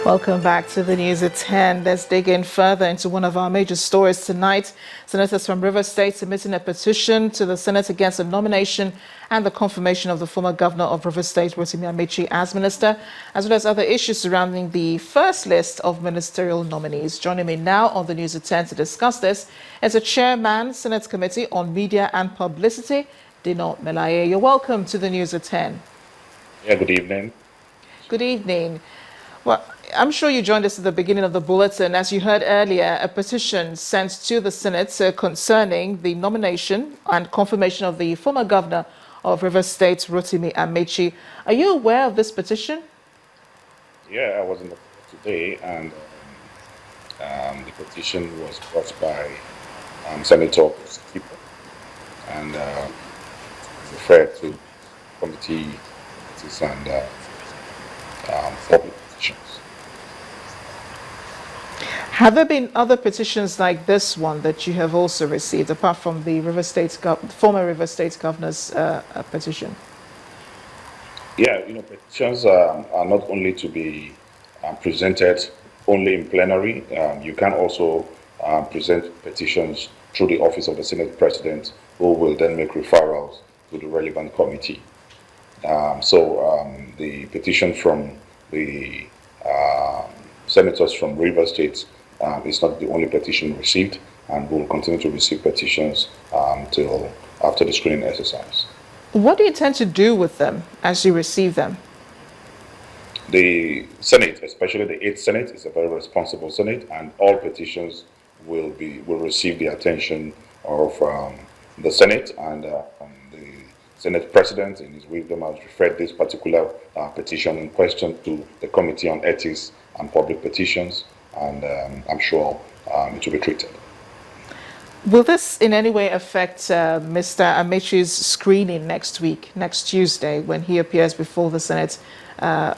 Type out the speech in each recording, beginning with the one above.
Welcome back to the news at 10. Let's dig in further into one of our major stories tonight. Senators from Rivers State submitting a petition to the Senate against the nomination and the confirmation of the former governor of Rivers State, Rotimi Amechi, as minister, as well as other issues surrounding the first list of ministerial nominees. Joining me now on the news at 10 to discuss this is the chairman, Senate Committee on Media and Publicity, Dino Melaye. You're welcome to the news at 10. Yeah, good evening. Good evening. Well, I'm sure you joined us at the beginning of the bulletin. As you heard earlier, a petition sent to the Senate concerning the nomination and confirmation of the former governor of Rivers State, Rotimi Amechi. Are you aware of this petition? Yeah, I was in the today, and the petition was brought by Senator Keeper and referred to committee and public petitions. Have there been other petitions like this one that you have also received, apart from the former River State governor's petition? Yeah, petitions are not only to be presented only in plenary. You can also present petitions through the office of the Senate President, who will then make referrals to the relevant committee. The petition from the senators from Rivers State is not the only petition received, and we will continue to receive petitions till after the screening exercise. What do you intend to do with them as you receive them? The Senate, especially the 8th Senate, is a very responsible Senate, and all petitions will receive the attention of the Senate, and the Senate President, in his wisdom, has referred this particular petition in question to the Committee on Ethics and Public Petitions, and I'm sure it will be treated. Will this in any way affect Mr. Amechi's screening next week, next Tuesday, when he appears before the Senate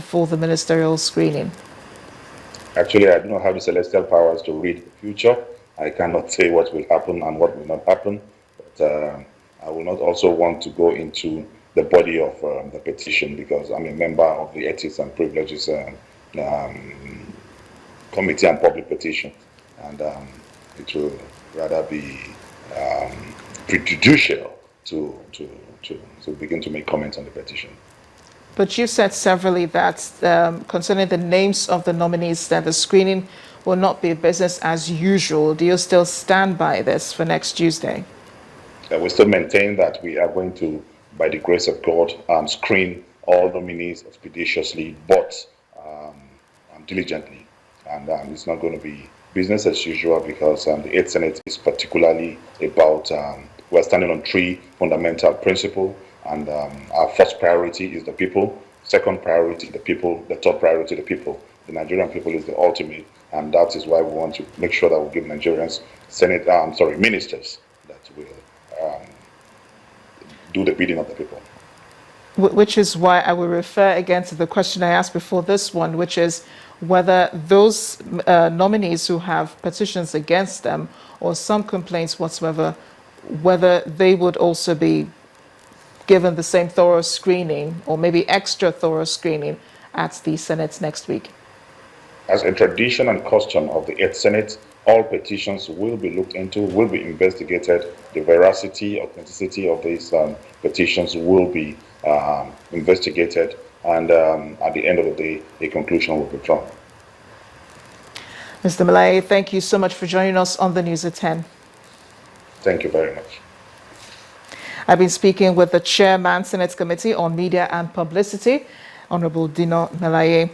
for the ministerial screening? Actually, I do not have the celestial powers to read the future. I cannot say what will happen and what will not happen, but I will not also want to go into the body of the petition, because I'm a member of the Ethics and Privileges Committee on Public Petition, and it will rather be prejudicial to begin to make comments on the petition. But you said severally that concerning the names of the nominees, that the screening will not be business as usual. Do you still stand by this for next Tuesday? We still maintain that we are going to, by the grace of God, screen all nominees expeditiously, but diligently. And it's not going to be business as usual, because the 8th Senate is particularly about, we're standing on 3 fundamental principles, and our first priority is the people, second priority the people, the third priority the people. The Nigerian people is the ultimate, and that is why we want to make sure that we give Nigerians ministers that will do the bidding of the people. Which is why I will refer again to the question I asked before this one, which is whether those nominees who have petitions against them or some complaints whatsoever, whether they would also be given the same thorough screening or maybe extra thorough screening at the Senate next week. As a tradition and custom of the 8th Senate, all petitions will be looked into, will be investigated. The veracity, authenticity of these petitions will be investigated, and at the end of the day, a conclusion will be drawn. Mr. Melaye, thank you so much for joining us on the News at 10. Thank you very much. I've been speaking with the Chairman, Senate Committee on Media and Publicity, Honorable Dino Melaye.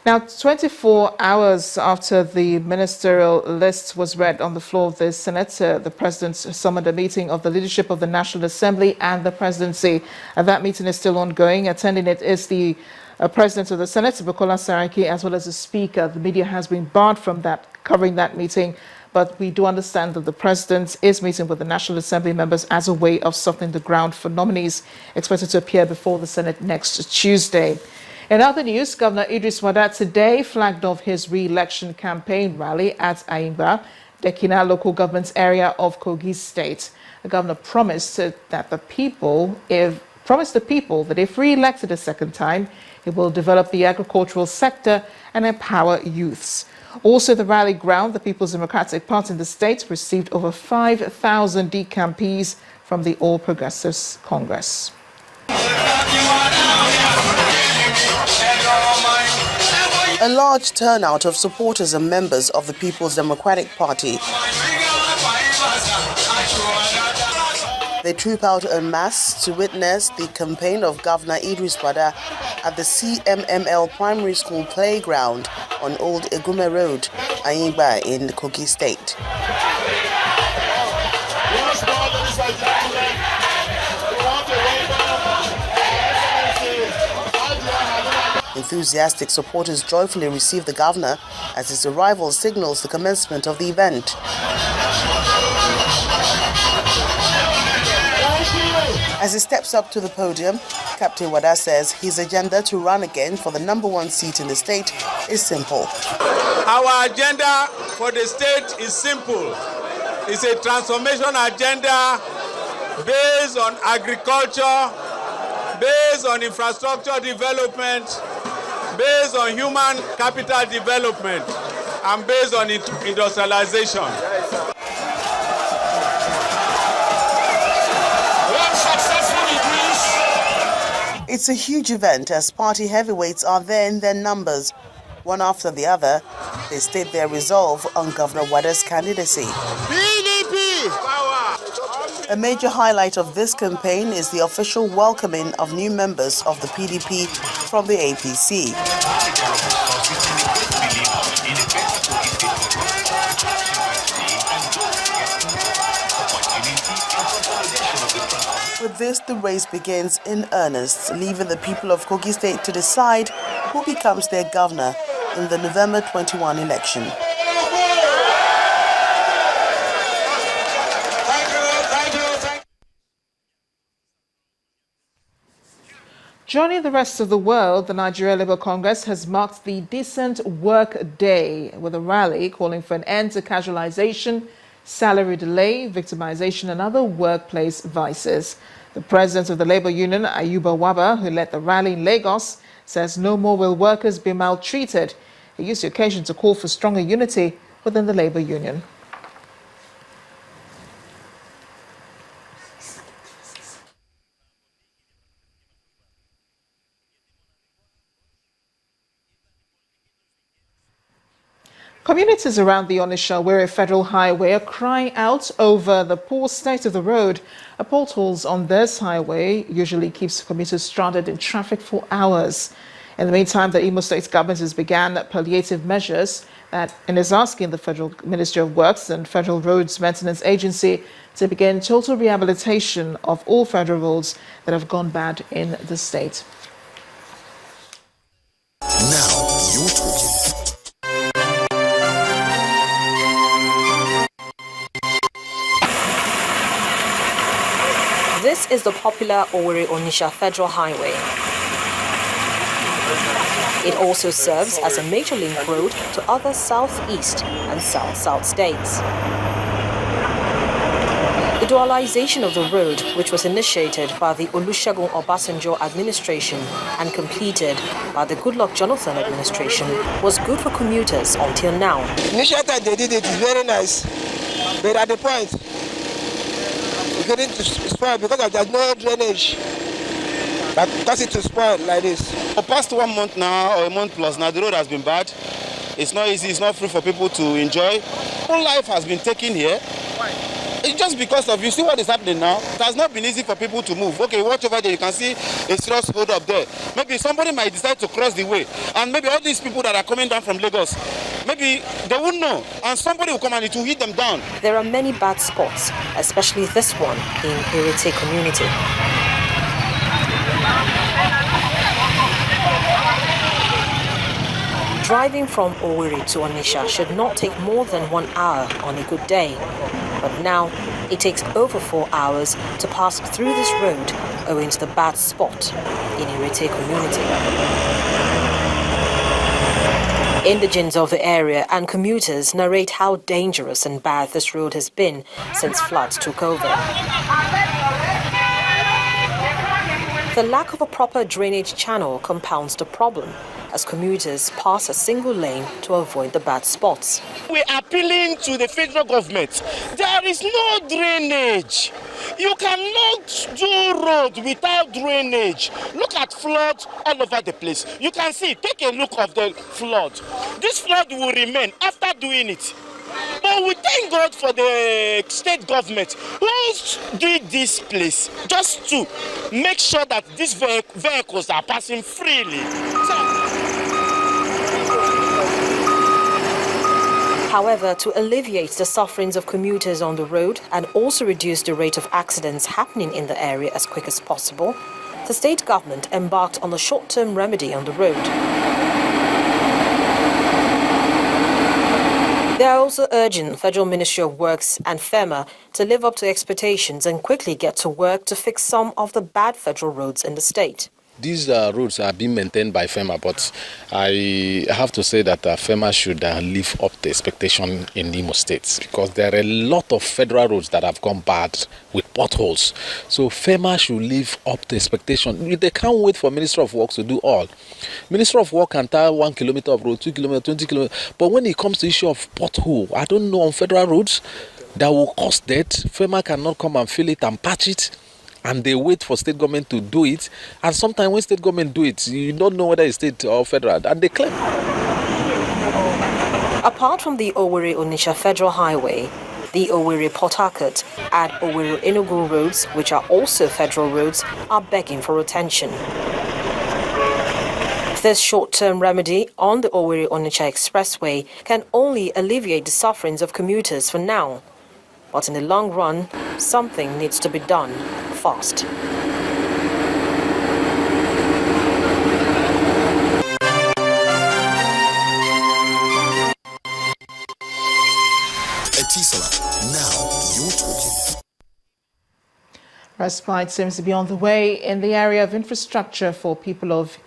Now, 24 hours after the ministerial list was read on the floor of the Senate, the President summoned a meeting of the leadership of the National Assembly and the Presidency. That meeting is still ongoing. Attending it is the President of the Senate, Bukola Saraki, as well as the Speaker. The media has been barred from covering that meeting, but we do understand that the President is meeting with the National Assembly members as a way of softening the ground for nominees expected to appear before the Senate next Tuesday. In other news, Governor Idris Wada today flagged off his re-election campaign rally at Aimba, the Kina local government area of Kogi State. The governor promised that the people, if promised the people that if re-elected a second time, he will develop the agricultural sector and empower youths. Also, the rally ground, the People's Democratic Party in the state received over 5,000 decampees from the All Progressives Congress. A large turnout of supporters and members of the People's Democratic Party. They troop out en masse to witness the campaign of Governor Idris Wada at the CMML Primary School playground on Old Egume Road, Ayimba in Kogi State. Enthusiastic supporters joyfully received the governor as his arrival signals the commencement of the event. As he steps up to the podium, Captain Wada says his agenda to run again for the #1 seat in the state is simple. Our agenda for the state is simple. It's a transformation agenda based on agriculture, based on infrastructure development, based on human capital development, and based on industrialization. It's a huge event as party heavyweights are there in their numbers. One after the other, they state their resolve on Governor Wada's candidacy. PDP! Power! A major highlight of this campaign is the official welcoming of new members of the PDP from the APC. With this, the race begins in earnest, leaving the people of Kogi State to decide who becomes their governor in the November 21 election. Joining the rest of the world, the Nigeria Labour Congress has marked the Decent Work Day with a rally calling for an end to casualization, salary delay, victimization and other workplace vices. The president of the Labour Union, Ayuba Waba, who led the rally in Lagos, says no more will workers be maltreated. He used the occasion to call for stronger unity within the Labour Union. Communities around the Onitsha-Owerri Federal Highway are crying out over the poor state of the road. Potholes on this highway usually keeps commuters stranded in traffic for hours. In the meantime, the Imo State government has begun palliative measures and is asking the Federal Ministry of Works and Federal Roads Maintenance Agency to begin total rehabilitation of all federal roads that have gone bad in the state. Now you're talking. This is the popular Owerri-Onitsha Federal Highway. It also serves as a major link road to other southeast and south-south states. The dualization of the road, which was initiated by the Olusegun Obasanjo administration and completed by the Goodluck Jonathan administration, was good for commuters until now. Initially they did it, it's very nice, but at the point, getting to spoil because there's no drainage that causes it to spoil like this. For past 1 month now, or a month plus now, the road has been bad. It's not easy, it's not free for people to enjoy. Whole life has been taken here. It's just because of, you see what is happening now? It has not been easy for people to move. Okay, watch over there, you can see a serious hold up there. Maybe somebody might decide to cross the way, and maybe all these people that are coming down from Lagos, maybe they won't know, and somebody will come and it will hit them down. There are many bad spots, especially this one in Irete community. Driving from Owerri to Onitsha should not take more than 1 hour on a good day. But now it takes over 4 hours to pass through this road owing to the bad spot in Irete community. Indigents of the area and commuters narrate how dangerous and bad this road has been since floods took over. the lack of a proper drainage channel compounds the problem as commuters pass a single lane to avoid the bad spots. We're appealing to the federal government. There is no drainage. You cannot do road without drainage. Look at floods all over the place. You can see, take a look of the flood. This flood will remain after doing it. But we thank God for the state government who did this place just to make sure that these vehicles are passing freely. However, to alleviate the sufferings of commuters on the road and also reduce the rate of accidents happening in the area as quick as possible, the state government embarked on a short-term remedy on the road. They are also urging Federal Ministry of Works and FEMA to live up to expectations and quickly get to work to fix some of the bad federal roads in the state. These roads are being maintained by FEMA, but I have to say that FEMA should live up to expectation in Imo State, because there are a lot of federal roads that have gone bad with potholes. So FEMA should live up to expectation. They can't wait for Ministry of Works to do all. Ministry of Works can tire 1 kilometer of road, 2 kilometers, 20 kilometers. But when it comes to the issue of pothole, I don't know, on federal roads that will cause death, FEMA cannot come and fill it and patch it. And they wait for state government to do it. And sometimes when state government do it, you don't know whether it's state or federal. And they claim. Apart from the Owerri-Onitsha Federal Highway, the Owerri-Port Harcourt and Owerri-Enugu roads, which are also federal roads, are begging for attention. This short-term remedy on the Owerri-Onitsha Expressway can only alleviate the sufferings of commuters for now. But in the long run, something needs to be done fast. Etisalat, now you're talking. Respite seems to be on the way in the area of infrastructure for people of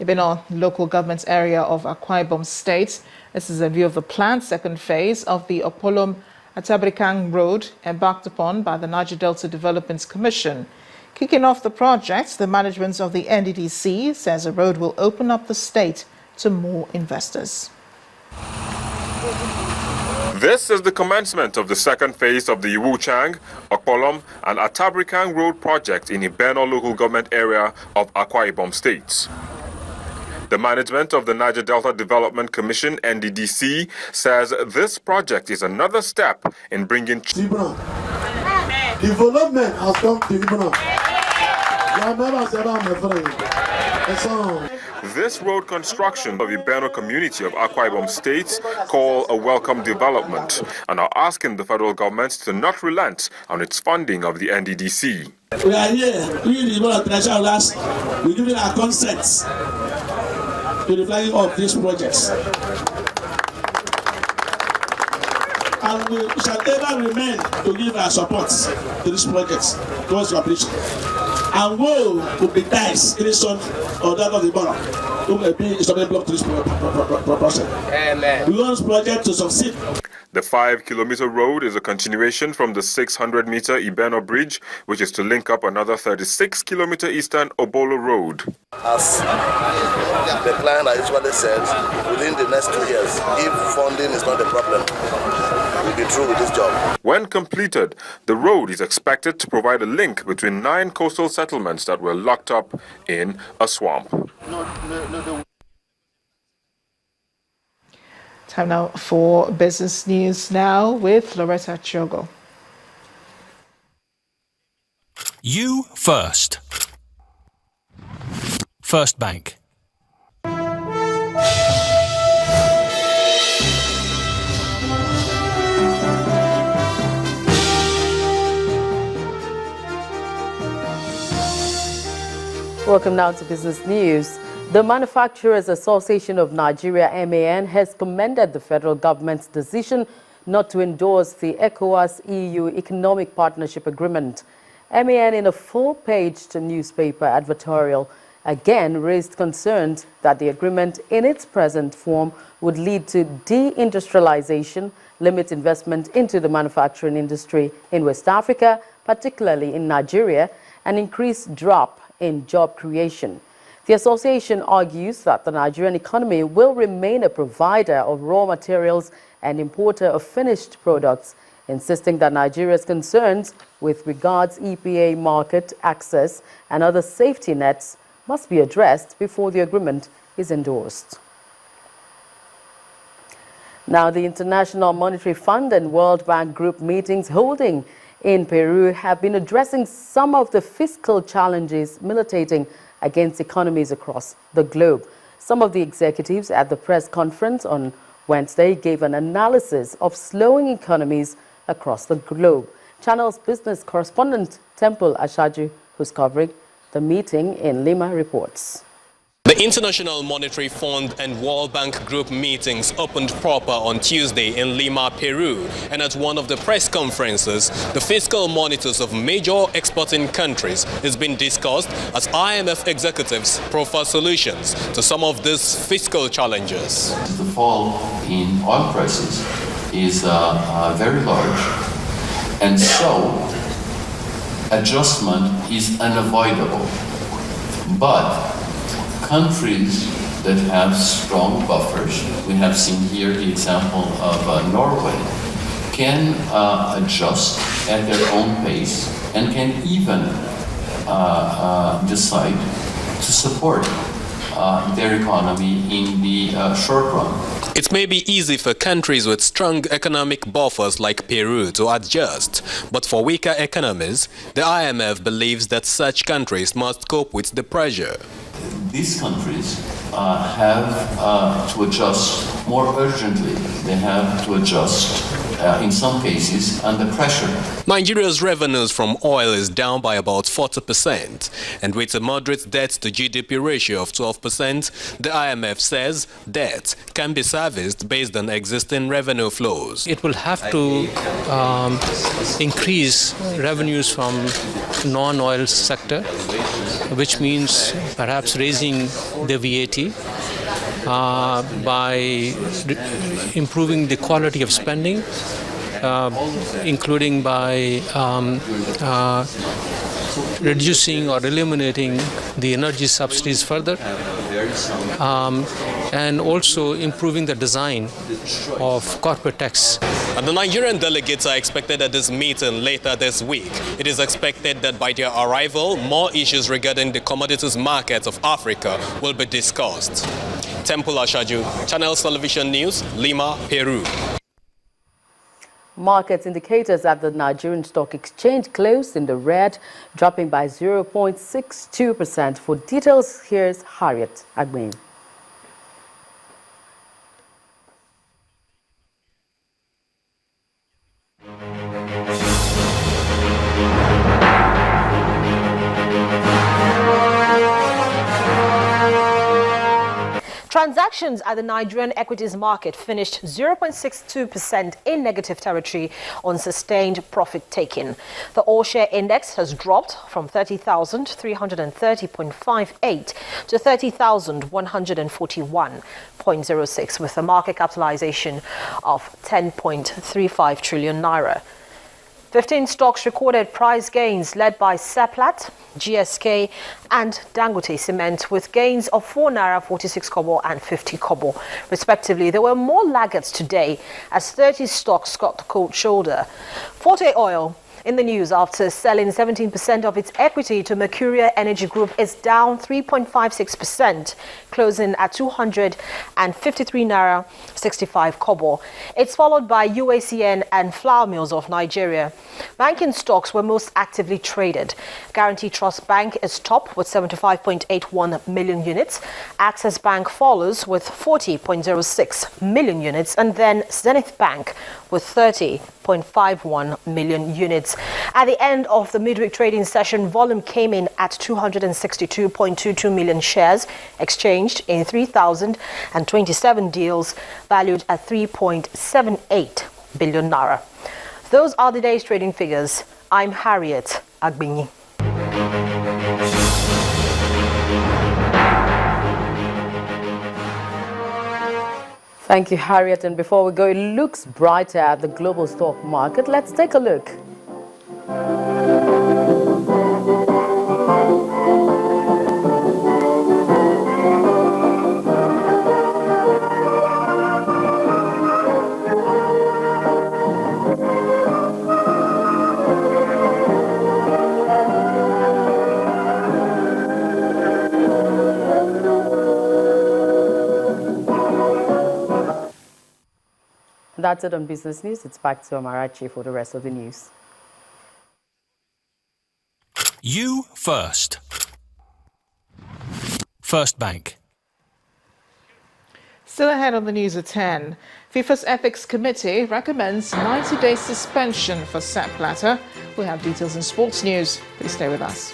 Ibeno local government area of Akwa Ibom State. This is in view of the planned second phase of the Opolom Atabrikang Road embarked upon by the Niger Delta Development Commission. Kicking off the project, the management of the NDDC says the road will open up the state to more investors. This is the commencement of the second phase of the Iwu-Chang, Okpolom and Atabrikang Road project in Ibeno local government area of Akwa Ibom State. The management of the Niger Delta Development Commission, NDDC, says this project is another step in bringing development has come to Ibano. This road construction of the Ibeno community of Akwa Ibom State call a welcome development and are asking the federal government to not relent on its funding of the NDDC. We are here, we the Ibano International Last, we're giving our consent to the flying of these projects. And we shall ever remain to give our support to these projects towards completion. And will be dice in the son or that of the borough who may be instrument block to this process. Amen. We want this project to succeed. The 5-kilometer road is a continuation from the 600-meter Ibeno Bridge, which is to link up another 36-kilometer eastern Obolo Road. As the plan I usually said, within the next 2 years, if funding is not a problem, we'll be through with this job. When completed, the road is expected to provide a link between 9 coastal settlements that were locked up in a swamp. Time now for business news now with Loretta Chogo. You first. First Bank. Welcome now to business news. The Manufacturers Association of Nigeria, MAN, has commended the federal government's decision not to endorse the ECOWAS-EU Economic Partnership Agreement. MAN, in a full-page newspaper advertorial, again raised concerns that the agreement in its present form would lead to deindustrialization, limit investment into the manufacturing industry in West Africa, particularly in Nigeria, and increase drop in job creation. The association argues that the Nigerian economy will remain a provider of raw materials and importer of finished products, insisting that Nigeria's concerns with regards EPA market access and other safety nets must be addressed before the agreement is endorsed. Now, the International Monetary Fund and World Bank Group meetings holding in Peru have been addressing some of the fiscal challenges militating against economies across the globe. Some of the executives at the press conference on Wednesday gave an analysis of slowing economies across the globe. Channel's business correspondent Temple Ashaju, who's covering the meeting in Lima, reports. The International Monetary Fund and World Bank Group meetings opened proper on Tuesday in Lima, Peru, and at one of the press conferences, the fiscal monitors of major exporting countries has been discussed as IMF executives proffer solutions to some of these fiscal challenges. The fall in oil prices is very large, and so adjustment is unavoidable. But countries that have strong buffers, we have seen here the example of Norway, can adjust at their own pace and can even decide to support their economy in the short run. It may be easy for countries with strong economic buffers like Peru to adjust, but for weaker economies, the IMF believes that such countries must cope with the pressure. These countries have to adjust more urgently. They have to adjust, in some cases, under pressure. Nigeria's revenues from oil is down by about 40%, and with a moderate debt-to-GDP ratio of 12%, the IMF says debt can be serviced based on existing revenue flows. It will have to increase revenues from non-oil sector, which means perhaps raising the VAT by improving the quality of spending, including by reducing or eliminating the energy subsidies further, and also improving the design of corporate tax. And the Nigerian delegates are expected at this meeting later this week. It is expected that by their arrival, more issues regarding the commodities markets of Africa will be discussed. Temple Ashaju, Channels Television News, Lima, Peru. Market indicators at the Nigerian Stock Exchange closed in the red, dropping by 0.62%. For details, here's Harriet Agbein. Transactions at the Nigerian equities market finished 0.62% in negative territory on sustained profit-taking. The all-share index has dropped from 30,330.58 to 30,141.06, with a market capitalization of 10.35 trillion naira. 15 stocks recorded price gains led by Seplat, GSK and Dangote Cement, with gains of 4 naira 46 kobo and 50 kobo respectively. There were more laggards today as 30 stocks got the cold shoulder. Forte Oil, in the news after selling 17% of its equity to Mercuria Energy Group, is down 3.56%, closing at 253 naira 65 kobo. It's followed by UACN and Flour Mills of Nigeria. Banking stocks were most actively traded. Guarantee Trust Bank is top with 75.81 million units. Access Bank follows with 40.06 million units, and then Zenith Bank with 30.51 million units. At the end of the midweek trading session, volume came in at 262.22 million shares, exchanged in 3,027 deals, valued at 3.78 billion naira. Those are the day's trading figures. I'm Harriet Agbinyi. Thank you, Harriet. And before we go, it looks brighter at the global stock market. Let's take a look. That's it on Business News. It's back to Amarachi for the rest of the news. You first. First Bank. Still ahead on the news at 10. FIFA's Ethics Committee recommends 90-day suspension for Sepp Blatter. We have details in sports news. Please stay with us.